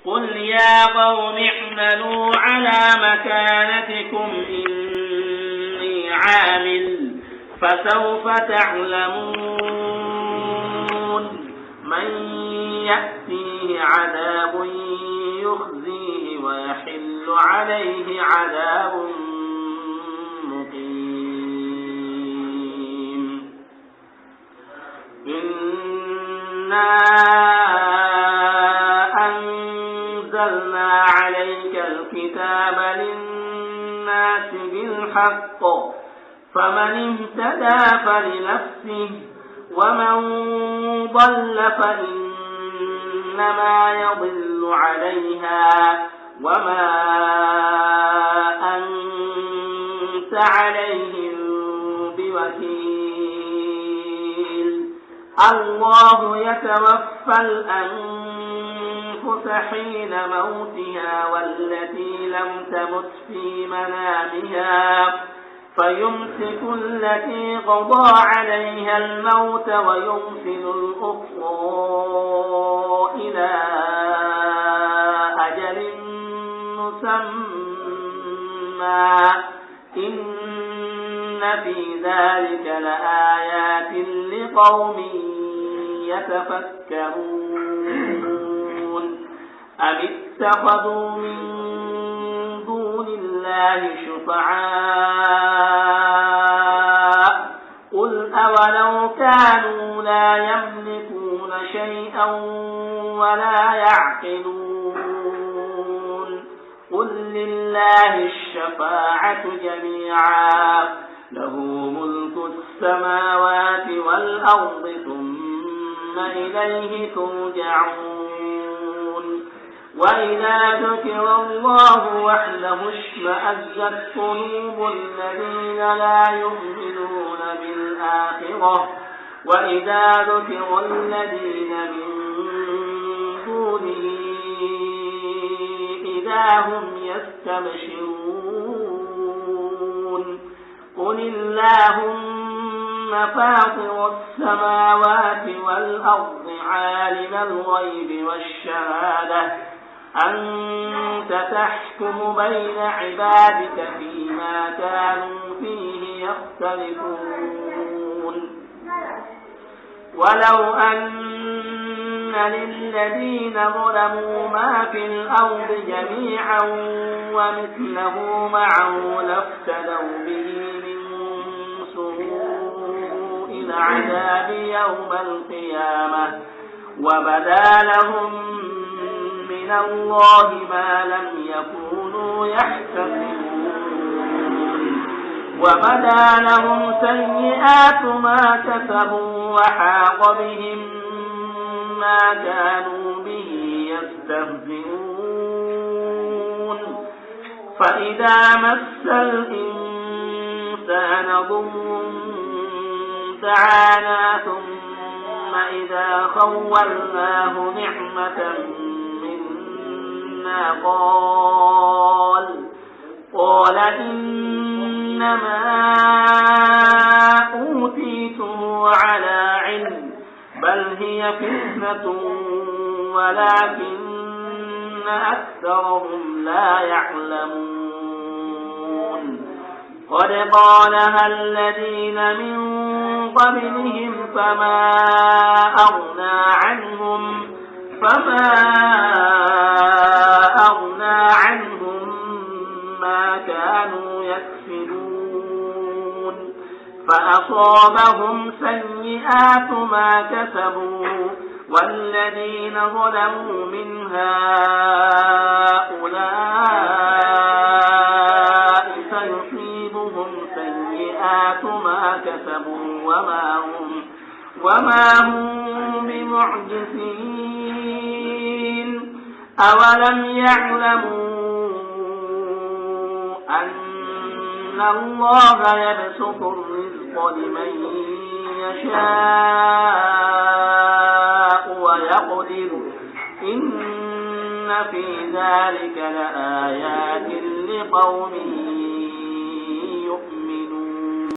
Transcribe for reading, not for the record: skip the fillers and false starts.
قل يا قوم اعملوا على مكانتكم إني عامل فسوف تعلمون من يأتيه عذاب يخزيه ويحل عليه عذاب مقيم إنا أنزلنا عليك الكتاب للناس بالحق فمن اهتدى فلنفسه ومن ضل فإنما يضل عليها وما أنت عليهم بوكيل الله يتوفى الأنفس حين موتها والتي لم تمت في منامها فيمسك التي قضى عليها الموت ويرسل الأخرى إلى أجل مسمى إن في ذلك لآيات لقوم يتفكرون أم اتخذوا من دون الله شفعاء قل أولو كانوا لا يملكون شيئا ولا يعقلون قل لله الشفاعة جميعا له ملك السماوات والأرض ثم إليه ترجعون وإذا ذكر الله وحده اشمأزت قلوب الذين لا يؤمنون بالآخرة وإذا ذكر الذين من دونه إذا هم يستبشرون قل اللهم فاطر السماوات والأرض عالم الغيب والشهادة أنت تحكم بين عبادك فيما كانوا فيه يختلفون ولو أن للذين ظلموا ما في الأرض جميعا ومثله معه لافتدوا به من سوء العذاب يوم القيامة وبدا لهم من الله ما لم يكونوا يحتسبون وبدا لهم سيئات ما كسبوا وحاق بهم ما كانوا به يستهزئون فإذا مس الإنسان ضر دعانا ثم إذا خولناه نعمة منا قال إنما أوتيته على علم بل هي فتنة ولكن أكثرهم لا يعلمون قد قالها الذين من قبلهم فما أغنى عنهم ما كانوا يكسبون فأصابهم سيئات ما كسبوا والذين ظلموا من هؤلاء سيصيبهم سيئات ما كسبوا وما هم بمعجزين أولم يعلموا أن الله يبسط الرزق لمن يشاء ويقدر إن في ذلك لآيات لقوم